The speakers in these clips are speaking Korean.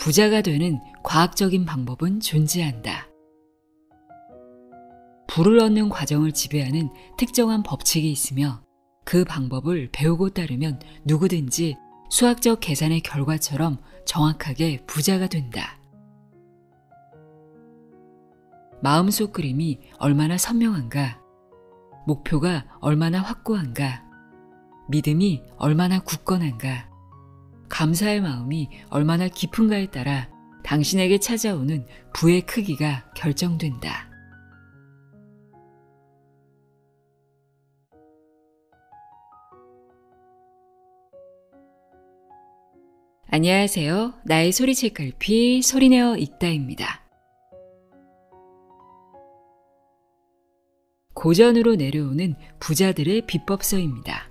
부자가 되는 과학적인 방법은 존재한다. 부를 얻는 과정을 지배하는 특정한 법칙이 있으며 그 방법을 배우고 따르면 누구든지 수학적 계산의 결과처럼 정확하게 부자가 된다. 마음속 그림이 얼마나 선명한가, 목표가 얼마나 확고한가, 믿음이 얼마나 굳건한가, 감사의 마음이 얼마나 깊은가에 따라 당신에게 찾아오는 부의 크기가 결정된다. 안녕하세요. 나의 소리책 갈피 소리내어 읽다입니다. 고전으로 내려오는 부자들의 비법서입니다.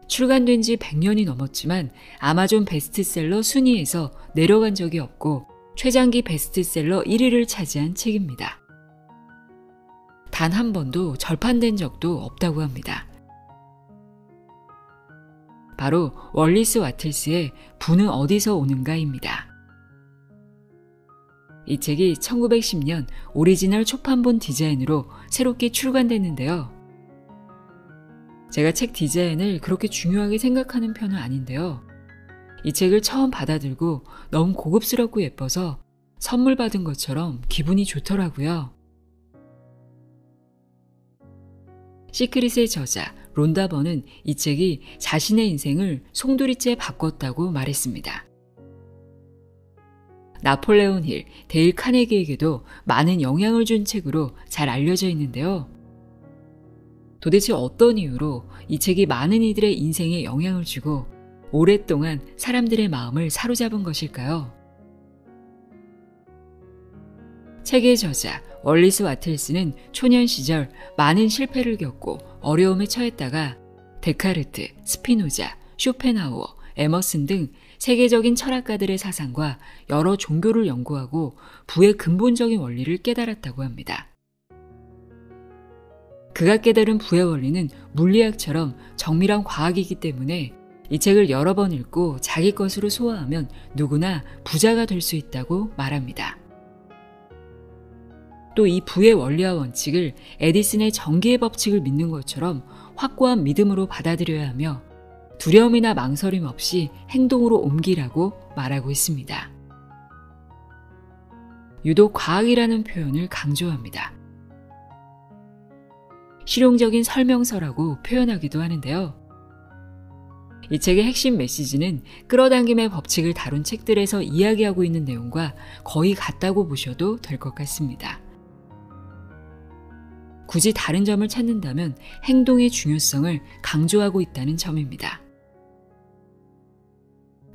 출간된 지 100년이 넘었지만 아마존 베스트셀러 순위에서 내려간 적이 없고 최장기 베스트셀러 1위를 차지한 책입니다. 단 한 번도 절판된 적도 없다고 합니다. 바로 월리스 와틀스의 부는 어디서 오는가입니다. 이 책이 1910년 오리지널 초판본 디자인으로 새롭게 출간됐는데요. 제가 책 디자인을 그렇게 중요하게 생각하는 편은 아닌데요. 이 책을 처음 받아들고 너무 고급스럽고 예뻐서 선물 받은 것처럼 기분이 좋더라고요. 시크릿의 저자 론다 번은 이 책이 자신의 인생을 송두리째 바꿨다고 말했습니다. 나폴레온 힐, 데일 카네기에게도 많은 영향을 준 책으로 잘 알려져 있는데요. 도대체 어떤 이유로 이 책이 많은 이들의 인생에 영향을 주고 오랫동안 사람들의 마음을 사로잡은 것일까요? 책의 저자 월리스 와틀스는 초년 시절 많은 실패를 겪고 어려움에 처했다가 데카르트, 스피노자, 쇼펜하우어, 에머슨 등 세계적인 철학가들의 사상과 여러 종교를 연구하고 부의 근본적인 원리를 깨달았다고 합니다. 그가 깨달은 부의 원리는 물리학처럼 정밀한 과학이기 때문에 이 책을 여러 번 읽고 자기 것으로 소화하면 누구나 부자가 될 수 있다고 말합니다. 또 이 부의 원리와 원칙을 에디슨의 전기의 법칙을 믿는 것처럼 확고한 믿음으로 받아들여야 하며 두려움이나 망설임 없이 행동으로 옮기라고 말하고 있습니다. 유독 과학이라는 표현을 강조합니다. 실용적인 설명서라고 표현하기도 하는데요. 이 책의 핵심 메시지는 끌어당김의 법칙을 다룬 책들에서 이야기하고 있는 내용과 거의 같다고 보셔도 될 것 같습니다. 굳이 다른 점을 찾는다면 행동의 중요성을 강조하고 있다는 점입니다.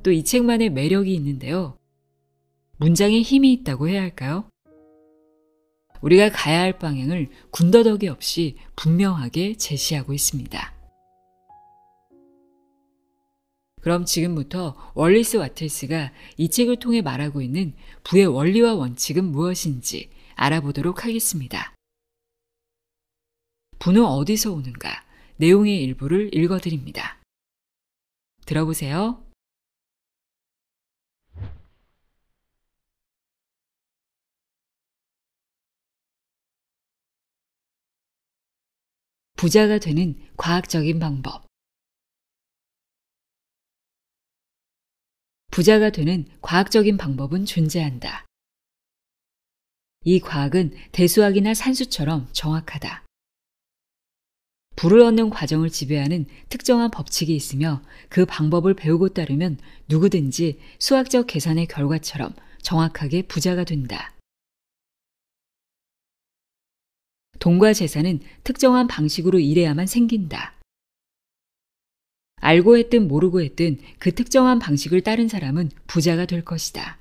또 이 책만의 매력이 있는데요. 문장에 힘이 있다고 해야 할까요? 우리가 가야 할 방향을 군더더기 없이 분명하게 제시하고 있습니다. 그럼 지금부터 월리스 와틀스가 이 책을 통해 말하고 있는 부의 원리와 원칙은 무엇인지 알아보도록 하겠습니다. 부는 어디서 오는가? 내용의 일부를 읽어드립니다. 들어보세요. 부자가 되는 과학적인 방법. 부자가 되는 과학적인 방법은 존재한다. 이 과학은 대수학이나 산수처럼 정확하다. 부를 얻는 과정을 지배하는 특정한 법칙이 있으며 그 방법을 배우고 따르면 누구든지 수학적 계산의 결과처럼 정확하게 부자가 된다. 돈과 재산은 특정한 방식으로 일해야만 생긴다. 알고 했든 모르고 했든 그 특정한 방식을 따른 사람은 부자가 될 것이다.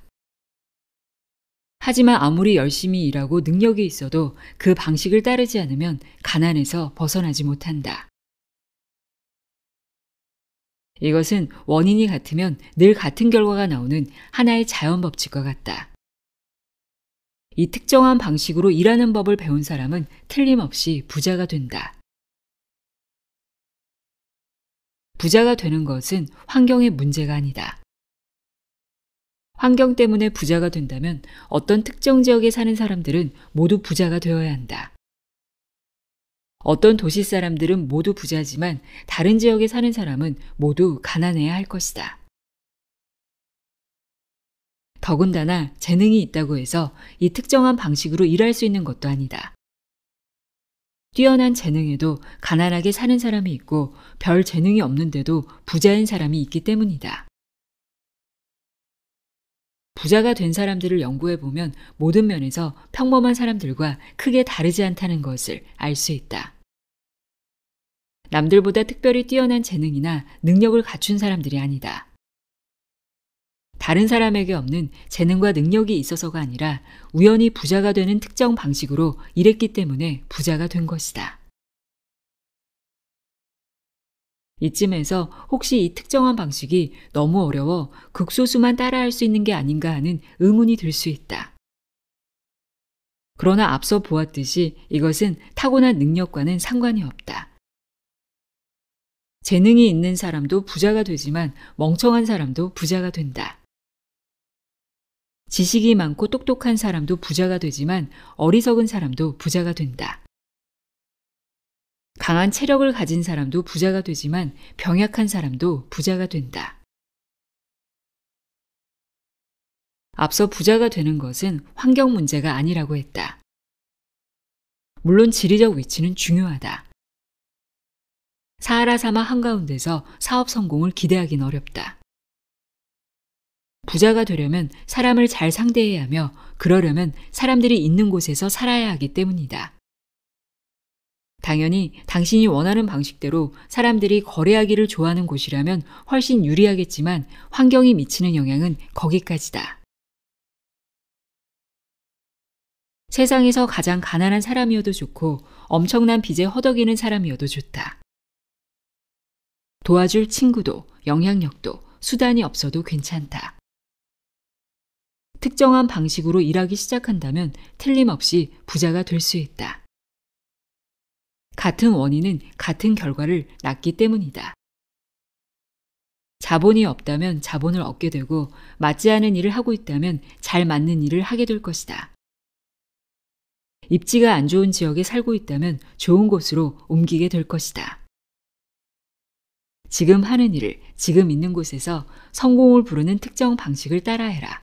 하지만 아무리 열심히 일하고 능력이 있어도 그 방식을 따르지 않으면 가난에서 벗어나지 못한다. 이것은 원인이 같으면 늘 같은 결과가 나오는 하나의 자연 법칙과 같다. 이 특정한 방식으로 일하는 법을 배운 사람은 틀림없이 부자가 된다. 부자가 되는 것은 환경의 문제가 아니다. 환경 때문에 부자가 된다면 어떤 특정 지역에 사는 사람들은 모두 부자가 되어야 한다. 어떤 도시 사람들은 모두 부자지만 다른 지역에 사는 사람은 모두 가난해야 할 것이다. 더군다나 재능이 있다고 해서 이 특정한 방식으로 일할 수 있는 것도 아니다. 뛰어난 재능에도 가난하게 사는 사람이 있고 별 재능이 없는데도 부자인 사람이 있기 때문이다. 부자가 된 사람들을 연구해보면 모든 면에서 평범한 사람들과 크게 다르지 않다는 것을 알 수 있다. 남들보다 특별히 뛰어난 재능이나 능력을 갖춘 사람들이 아니다. 다른 사람에게 없는 재능과 능력이 있어서가 아니라 우연히 부자가 되는 특정 방식으로 일했기 때문에 부자가 된 것이다. 이쯤에서 혹시 이 특정한 방식이 너무 어려워 극소수만 따라할 수 있는 게 아닌가 하는 의문이 들 수 있다. 그러나 앞서 보았듯이 이것은 타고난 능력과는 상관이 없다. 재능이 있는 사람도 부자가 되지만 멍청한 사람도 부자가 된다. 지식이 많고 똑똑한 사람도 부자가 되지만 어리석은 사람도 부자가 된다. 강한 체력을 가진 사람도 부자가 되지만 병약한 사람도 부자가 된다. 앞서 부자가 되는 것은 환경 문제가 아니라고 했다. 물론 지리적 위치는 중요하다. 사하라 사막 한가운데서 사업 성공을 기대하긴 어렵다. 부자가 되려면 사람을 잘 상대해야 하며 그러려면 사람들이 있는 곳에서 살아야 하기 때문이다. 당연히 당신이 원하는 방식대로 사람들이 거래하기를 좋아하는 곳이라면 훨씬 유리하겠지만 환경이 미치는 영향은 거기까지다. 세상에서 가장 가난한 사람이어도 좋고 엄청난 빚에 허덕이는 사람이어도 좋다. 도와줄 친구도 영향력도 수단이 없어도 괜찮다. 특정한 방식으로 일하기 시작한다면 틀림없이 부자가 될 수 있다. 같은 원인은 같은 결과를 낳기 때문이다. 자본이 없다면 자본을 얻게 되고 맞지 않은 일을 하고 있다면 잘 맞는 일을 하게 될 것이다. 입지가 안 좋은 지역에 살고 있다면 좋은 곳으로 옮기게 될 것이다. 지금 하는 일을 지금 있는 곳에서 성공을 부르는 특정 방식을 따라해라.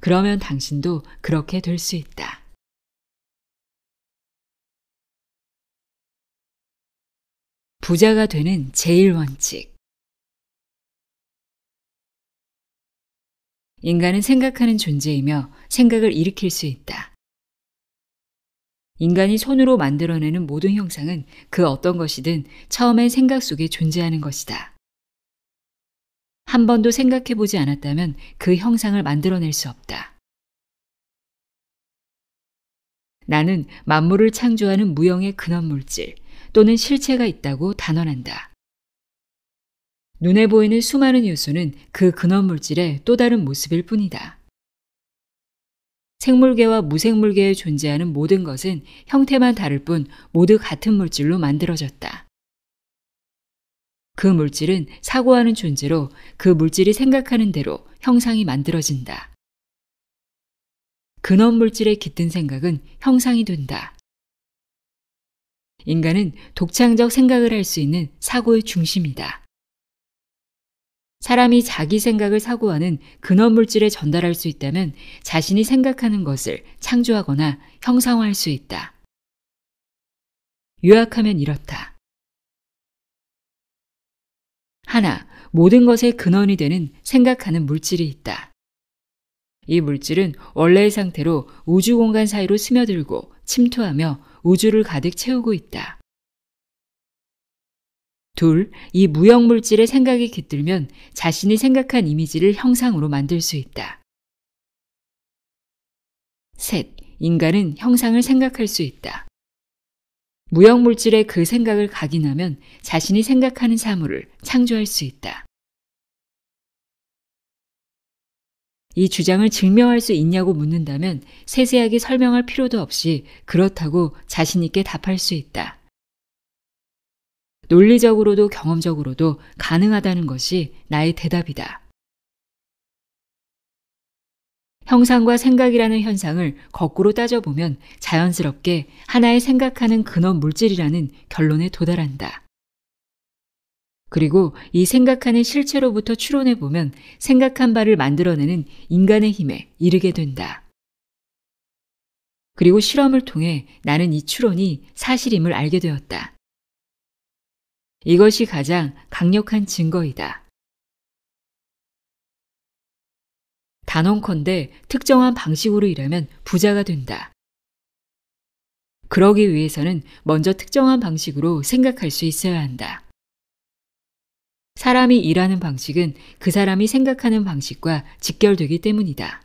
그러면 당신도 그렇게 될 수 있다. 부자가 되는 제1원칙. 인간은 생각하는 존재이며 생각을 일으킬 수 있다. 인간이 손으로 만들어내는 모든 형상은 그 어떤 것이든 처음엔 생각 속에 존재하는 것이다. 한 번도 생각해보지 않았다면 그 형상을 만들어낼 수 없다. 나는 만물을 창조하는 무형의 근원물질 또는 실체가 있다고 단언한다. 눈에 보이는 수많은 요소는 그 근원물질의 또 다른 모습일 뿐이다. 생물계와 무생물계에 존재하는 모든 것은 형태만 다를 뿐 모두 같은 물질로 만들어졌다. 그 물질은 사고하는 존재로 그 물질이 생각하는 대로 형상이 만들어진다. 근원 물질에 깃든 생각은 형상이 된다. 인간은 독창적 생각을 할 수 있는 사고의 중심이다. 사람이 자기 생각을 사고하는 근원 물질에 전달할 수 있다면 자신이 생각하는 것을 창조하거나 형상화할 수 있다. 요약하면 이렇다. 하나, 모든 것의 근원이 되는 생각하는 물질이 있다. 이 물질은 원래의 상태로 우주 공간 사이로 스며들고 침투하며 우주를 가득 채우고 있다. 둘, 이 무형 물질의 생각이 깃들면 자신이 생각한 이미지를 형상으로 만들 수 있다. 셋, 인간은 형상을 생각할 수 있다. 무형 물질의 그 생각을 각인하면 자신이 생각하는 사물을 창조할 수 있다. 이 주장을 증명할 수 있냐고 묻는다면 세세하게 설명할 필요도 없이 그렇다고 자신 있게 답할 수 있다. 논리적으로도 경험적으로도 가능하다는 것이 나의 대답이다. 형상과 생각이라는 현상을 거꾸로 따져보면 자연스럽게 하나의 생각하는 근원 물질이라는 결론에 도달한다. 그리고 이 생각하는 실체로부터 추론해보면 생각한 바를 만들어내는 인간의 힘에 이르게 된다. 그리고 실험을 통해 나는 이 추론이 사실임을 알게 되었다. 이것이 가장 강력한 증거이다. 단언컨대 특정한 방식으로 일하면 부자가 된다. 그러기 위해서는 먼저 특정한 방식으로 생각할 수 있어야 한다. 사람이 일하는 방식은 그 사람이 생각하는 방식과 직결되기 때문이다.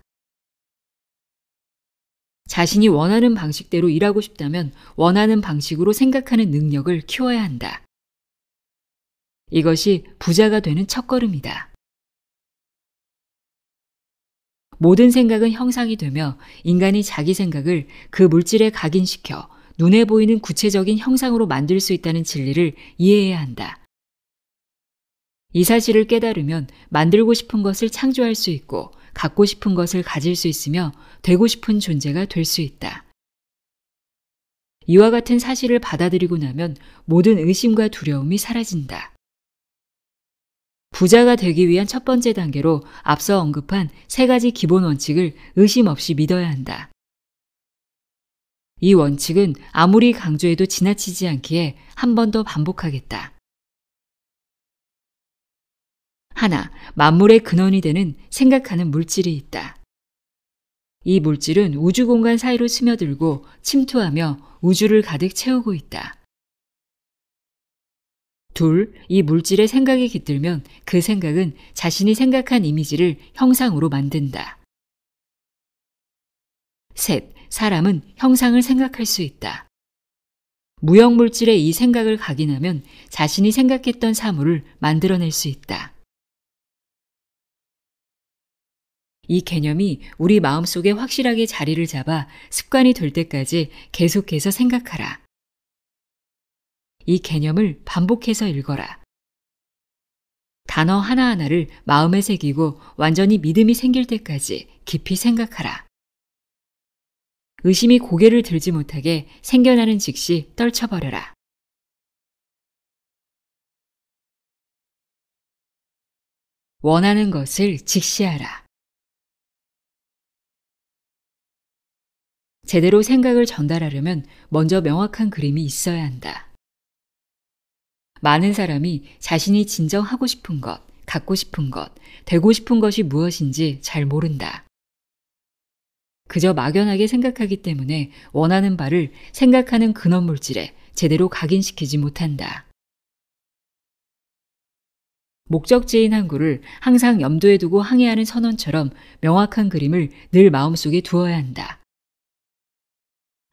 자신이 원하는 방식대로 일하고 싶다면 원하는 방식으로 생각하는 능력을 키워야 한다. 이것이 부자가 되는 첫걸음이다. 모든 생각은 형상이 되며 인간이 자기 생각을 그 물질에 각인시켜 눈에 보이는 구체적인 형상으로 만들 수 있다는 진리를 이해해야 한다. 이 사실을 깨달으면 만들고 싶은 것을 창조할 수 있고 갖고 싶은 것을 가질 수 있으며 되고 싶은 존재가 될 수 있다. 이와 같은 사실을 받아들이고 나면 모든 의심과 두려움이 사라진다. 부자가 되기 위한 첫 번째 단계로 앞서 언급한 3가지 기본 원칙을 의심 없이 믿어야 한다. 이 원칙은 아무리 강조해도 지나치지 않기에 한 번 더 반복하겠다. 하나, 만물의 근원이 되는 생각하는 물질이 있다. 이 물질은 우주 공간 사이로 스며들고 침투하며 우주를 가득 채우고 있다. 둘, 이 물질에 생각이 깃들면 그 생각은 자신이 생각한 이미지를 형상으로 만든다. 셋, 사람은 형상을 생각할 수 있다. 무형물질에 이 생각을 각인하면 자신이 생각했던 사물을 만들어낼 수 있다. 이 개념이 우리 마음속에 확실하게 자리를 잡아 습관이 될 때까지 계속해서 생각하라. 이 개념을 반복해서 읽어라. 단어 하나하나를 마음에 새기고 완전히 믿음이 생길 때까지 깊이 생각하라. 의심이 고개를 들지 못하게 생겨나는 즉시 떨쳐버려라. 원하는 것을 직시하라. 제대로 생각을 전달하려면 먼저 명확한 그림이 있어야 한다. 많은 사람이 자신이 진정 하고 싶은 것, 갖고 싶은 것, 되고 싶은 것이 무엇인지 잘 모른다. 그저 막연하게 생각하기 때문에 원하는 바를 생각하는 근원 물질에 제대로 각인시키지 못한다. 목적지인 항구를 항상 염두에 두고 항해하는 선원처럼 명확한 그림을 늘 마음속에 두어야 한다.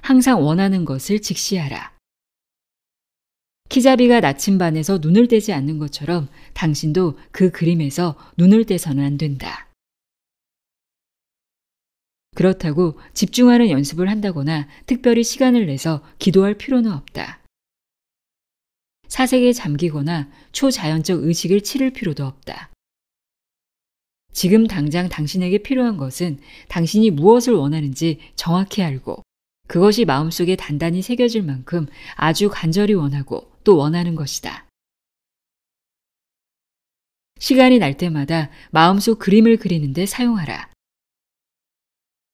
항상 원하는 것을 직시하라. 키자비가 나침반에서 눈을 떼지 않는 것처럼 당신도 그 그림에서 눈을 떼서는 안 된다. 그렇다고 집중하는 연습을 한다거나 특별히 시간을 내서 기도할 필요는 없다. 사색에 잠기거나 초자연적 의식을 치를 필요도 없다. 지금 당장 당신에게 필요한 것은 당신이 무엇을 원하는지 정확히 알고 그것이 마음속에 단단히 새겨질 만큼 아주 간절히 원하고 또 원하는 것이다. 시간이 날 때마다 마음속 그림을 그리는 데 사용하라.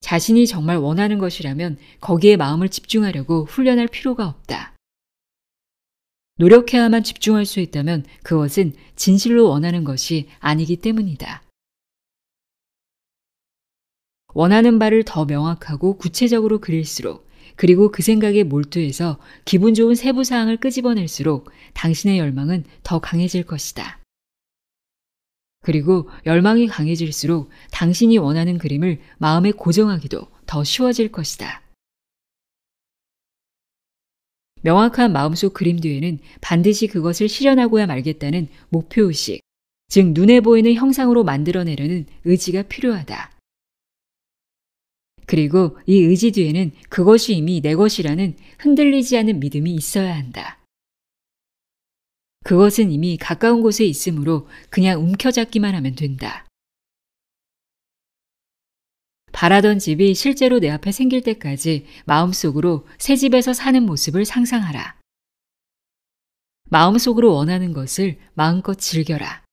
자신이 정말 원하는 것이라면 거기에 마음을 집중하려고 훈련할 필요가 없다. 노력해야만 집중할 수 있다면 그것은 진실로 원하는 것이 아니기 때문이다. 원하는 바를 더 명확하고 구체적으로 그릴수록 그리고 그 생각에 몰두해서 기분 좋은 세부사항을 끄집어낼수록 당신의 열망은 더 강해질 것이다. 그리고 열망이 강해질수록 당신이 원하는 그림을 마음에 고정하기도 더 쉬워질 것이다. 명확한 마음속 그림 뒤에는 반드시 그것을 실현하고야 말겠다는 목표의식, 즉 눈에 보이는 형상으로 만들어내려는 의지가 필요하다. 그리고 이 의지 뒤에는 그것이 이미 내 것이라는 흔들리지 않는 믿음이 있어야 한다. 그것은 이미 가까운 곳에 있으므로 그냥 움켜잡기만 하면 된다. 바라던 집이 실제로 내 앞에 생길 때까지 마음속으로 새 집에서 사는 모습을 상상하라. 마음속으로 원하는 것을 마음껏 즐겨라.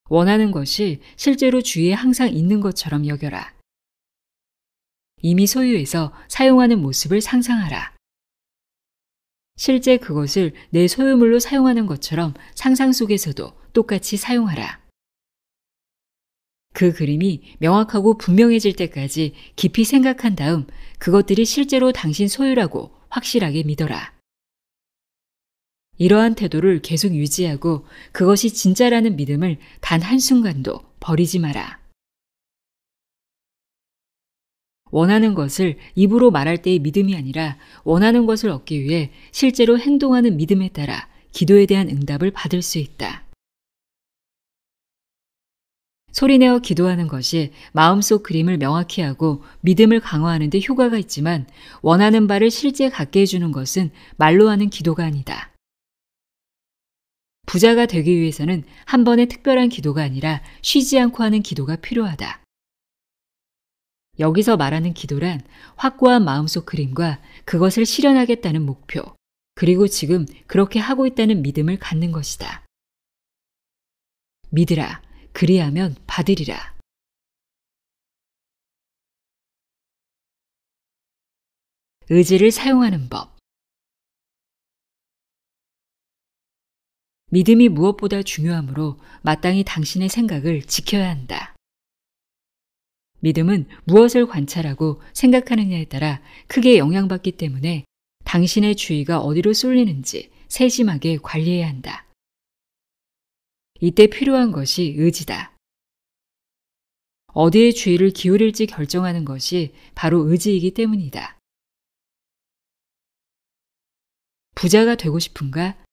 원하는 것이 실제로 주위에 항상 있는 것처럼 여겨라. 이미 소유해서 사용하는 모습을 상상하라. 실제 그것을 내 소유물로 사용하는 것처럼 상상 속에서도 똑같이 사용하라. 그 그림이 명확하고 분명해질 때까지 깊이 생각한 다음 그것들이 실제로 당신 소유라고 확실하게 믿어라. 이러한 태도를 계속 유지하고 그것이 진짜라는 믿음을 단 한순간도 버리지 마라. 원하는 것을 입으로 말할 때의 믿음이 아니라 원하는 것을 얻기 위해 실제로 행동하는 믿음에 따라 기도에 대한 응답을 받을 수 있다. 소리내어 기도하는 것이 마음속 그림을 명확히 하고 믿음을 강화하는 데 효과가 있지만 원하는 바를 실제 갖게 해주는 것은 말로 하는 기도가 아니다. 부자가 되기 위해서는 한 번의 특별한 기도가 아니라 쉬지 않고 하는 기도가 필요하다. 여기서 말하는 기도란 확고한 마음속 그림과 그것을 실현하겠다는 목표, 그리고 지금 그렇게 하고 있다는 믿음을 갖는 것이다. 믿으라. 그리하면 받으리라. 의지를 사용하는 법. 믿음이 무엇보다 중요하므로 마땅히 당신의 생각을 지켜야 한다. 믿음은 무엇을 관찰하고 생각하느냐에 따라 크게 영향받기 때문에 당신의 주의가 어디로 쏠리는지 세심하게 관리해야 한다. 이때 필요한 것이 의지다. 어디에 주의를 기울일지 결정하는 것이 바로 의지이기 때문이다. 부자가 되고 싶은가?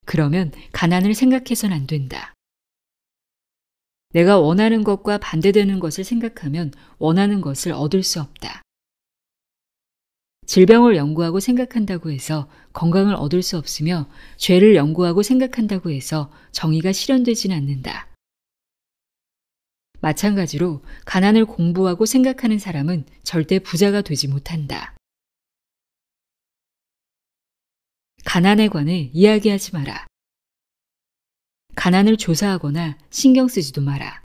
그러면 가난을 생각해선 안 된다. 내가 원하는 것과 반대되는 것을 생각하면 원하는 것을 얻을 수 없다. 질병을 연구하고 생각한다고 해서 건강을 얻을 수 없으며 죄를 연구하고 생각한다고 해서 정의가 실현되지는 않는다. 마찬가지로 가난을 공부하고 생각하는 사람은 절대 부자가 되지 못한다. 가난에 관해 이야기하지 마라. 가난을 조사하거나 신경 쓰지도 마라.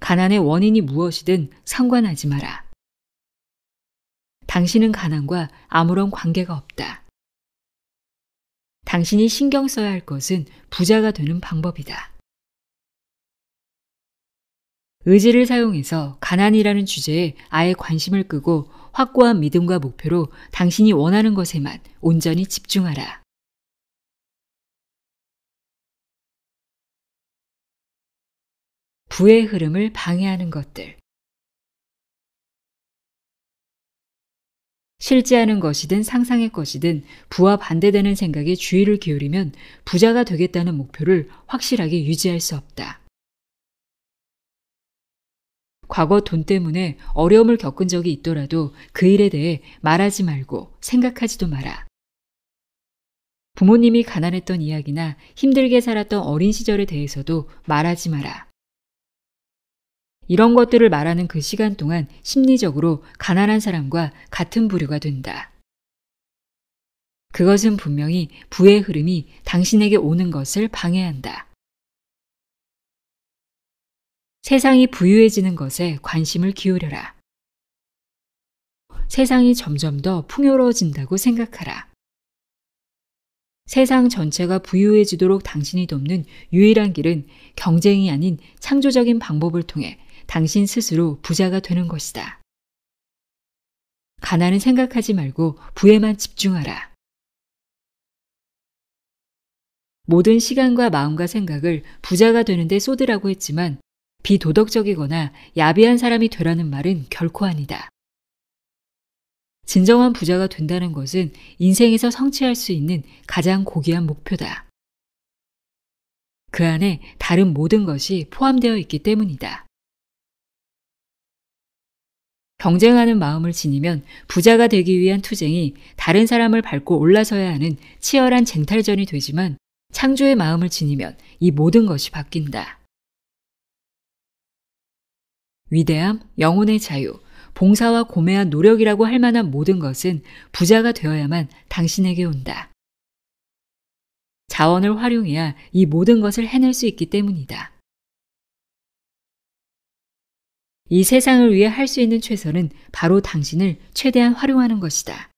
가난의 원인이 무엇이든 상관하지 마라. 당신은 가난과 아무런 관계가 없다. 당신이 신경 써야 할 것은 부자가 되는 방법이다. 의지를 사용해서 가난이라는 주제에 아예 관심을 끄고 확고한 믿음과 목표로 당신이 원하는 것에만 온전히 집중하라. 부의 흐름을 방해하는 것들. 실제하는 것이든 상상의 것이든 부와 반대되는 생각에 주의를 기울이면 부자가 되겠다는 목표를 확실하게 유지할 수 없다. 과거 돈 때문에 어려움을 겪은 적이 있더라도 그 일에 대해 말하지 말고 생각하지도 마라. 부모님이 가난했던 이야기나 힘들게 살았던 어린 시절에 대해서도 말하지 마라. 이런 것들을 말하는 그 시간 동안 심리적으로 가난한 사람과 같은 부류가 된다. 그것은 분명히 부의 흐름이 당신에게 오는 것을 방해한다. 세상이 부유해지는 것에 관심을 기울여라. 세상이 점점 더 풍요로워진다고 생각하라. 세상 전체가 부유해지도록 당신이 돕는 유일한 길은 경쟁이 아닌 창조적인 방법을 통해 당신 스스로 부자가 되는 것이다. 가난은 생각하지 말고 부에만 집중하라. 모든 시간과 마음과 생각을 부자가 되는데 쏟으라고 했지만 비도덕적이거나 야비한 사람이 되라는 말은 결코 아니다. 진정한 부자가 된다는 것은 인생에서 성취할 수 있는 가장 고귀한 목표다. 그 안에 다른 모든 것이 포함되어 있기 때문이다. 경쟁하는 마음을 지니면 부자가 되기 위한 투쟁이 다른 사람을 밟고 올라서야 하는 치열한 쟁탈전이 되지만 창조의 마음을 지니면 이 모든 것이 바뀐다. 위대함, 영혼의 자유, 봉사와 고매한 노력이라고 할 만한 모든 것은 부자가 되어야만 당신에게 온다. 자원을 활용해야 이 모든 것을 해낼 수 있기 때문이다. 이 세상을 위해 할 수 있는 최선은 바로 당신을 최대한 활용하는 것이다.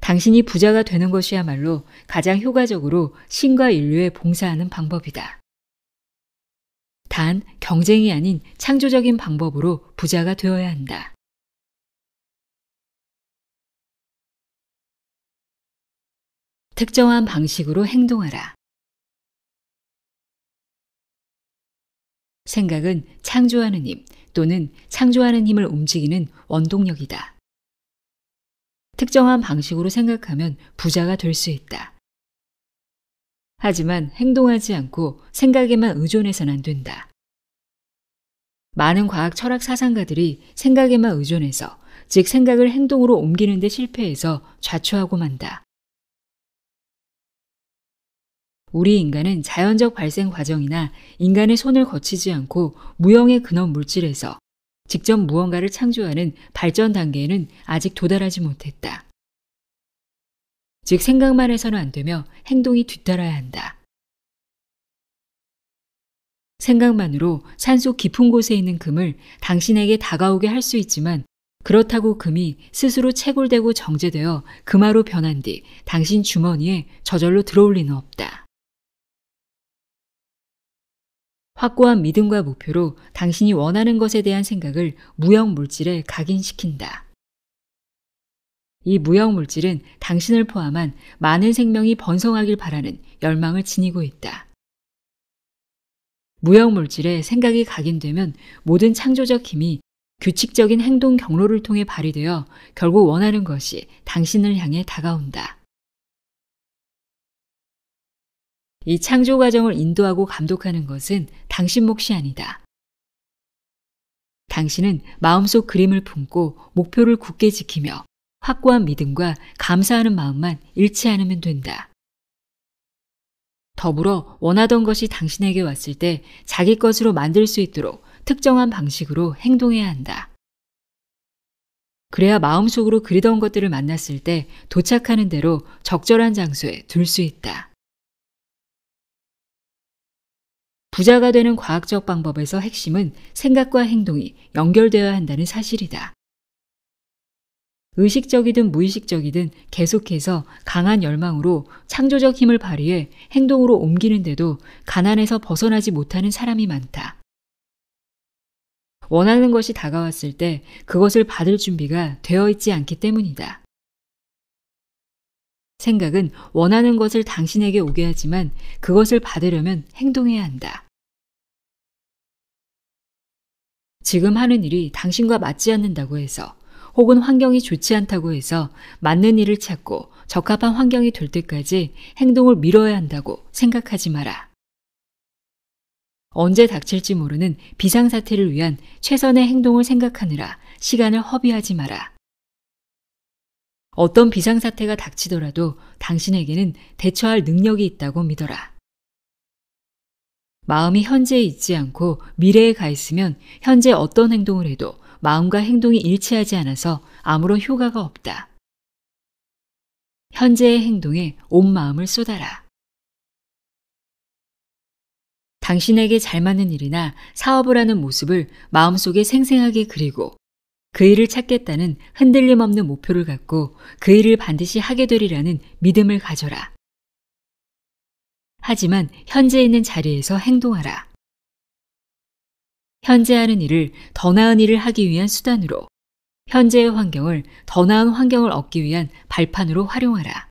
당신이 부자가 되는 것이야말로 가장 효과적으로 신과 인류에 봉사하는 방법이다. 단, 경쟁이 아닌 창조적인 방법으로 부자가 되어야 한다. 특정한 방식으로 행동하라. 생각은 창조하는 힘 또는 창조하는 힘을 움직이는 원동력이다. 특정한 방식으로 생각하면 부자가 될 수 있다. 하지만 행동하지 않고 생각에만 의존해서는 안 된다. 많은 과학 철학 사상가들이 생각에만 의존해서, 즉 생각을 행동으로 옮기는 데 실패해서 좌초하고 만다. 우리 인간은 자연적 발생 과정이나 인간의 손을 거치지 않고 무형의 근원 물질에서 직접 무언가를 창조하는 발전 단계에는 아직 도달하지 못했다. 즉 생각만 해서는 안 되며 행동이 뒤따라야 한다. 생각만으로 산속 깊은 곳에 있는 금을 당신에게 다가오게 할 수 있지만, 그렇다고 금이 스스로 채굴되고 정제되어 금화로 변한 뒤 당신 주머니에 저절로 들어올 리는 없다. 확고한 믿음과 목표로 당신이 원하는 것에 대한 생각을 무형 물질에 각인시킨다. 이 무형 물질은 당신을 포함한 많은 생명이 번성하길 바라는 열망을 지니고 있다. 무형 물질에 생각이 각인되면 모든 창조적 힘이 규칙적인 행동 경로를 통해 발휘되어 결국 원하는 것이 당신을 향해 다가온다. 이 창조 과정을 인도하고 감독하는 것은 당신 몫이 아니다. 당신은 마음속 그림을 품고 목표를 굳게 지키며 확고한 믿음과 감사하는 마음만 잃지 않으면 된다. 더불어 원하던 것이 당신에게 왔을 때 자기 것으로 만들 수 있도록 특정한 방식으로 행동해야 한다. 그래야 마음속으로 그리던 것들을 만났을 때 도착하는 대로 적절한 장소에 둘 수 있다. 부자가 되는 과학적 방법에서 핵심은 생각과 행동이 연결되어야 한다는 사실이다. 의식적이든 무의식적이든 계속해서 강한 열망으로 창조적 힘을 발휘해 행동으로 옮기는데도 가난에서 벗어나지 못하는 사람이 많다. 원하는 것이 다가왔을 때 그것을 받을 준비가 되어 있지 않기 때문이다. 생각은 원하는 것을 당신에게 오게 하지만 그것을 받으려면 행동해야 한다. 지금 하는 일이 당신과 맞지 않는다고 해서, 혹은 환경이 좋지 않다고 해서 맞는 일을 찾고 적합한 환경이 될 때까지 행동을 미뤄야 한다고 생각하지 마라. 언제 닥칠지 모르는 비상사태를 위한 최선의 행동을 생각하느라 시간을 허비하지 마라. 어떤 비상사태가 닥치더라도 당신에게는 대처할 능력이 있다고 믿어라. 마음이 현재에 있지 않고 미래에 가 있으면 현재 어떤 행동을 해도 마음과 행동이 일치하지 않아서 아무런 효과가 없다. 현재의 행동에 온 마음을 쏟아라. 당신에게 잘 맞는 일이나 사업을 하는 모습을 마음속에 생생하게 그리고 그 일을 찾겠다는 흔들림 없는 목표를 갖고 그 일을 반드시 하게 되리라는 믿음을 가져라. 하지만 현재 있는 자리에서 행동하라. 현재 하는 일을 더 나은 일을 하기 위한 수단으로, 현재의 환경을 더 나은 환경을 얻기 위한 발판으로 활용하라.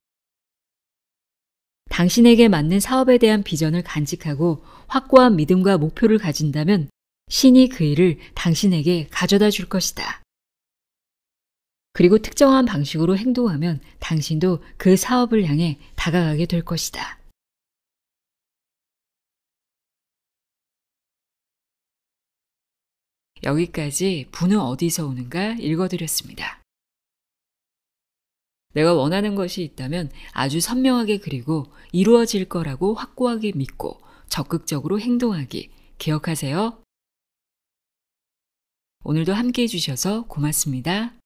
당신에게 맞는 사업에 대한 비전을 간직하고 확고한 믿음과 목표를 가진다면 신이 그 일을 당신에게 가져다 줄 것이다. 그리고 특정한 방식으로 행동하면 당신도 그 사업을 향해 다가가게 될 것이다. 여기까지 부는 어디서 오는가 읽어드렸습니다. 내가 원하는 것이 있다면 아주 선명하게 그리고 이루어질 거라고 확고하게 믿고 적극적으로 행동하기 기억하세요. 오늘도 함께 해주셔서 고맙습니다.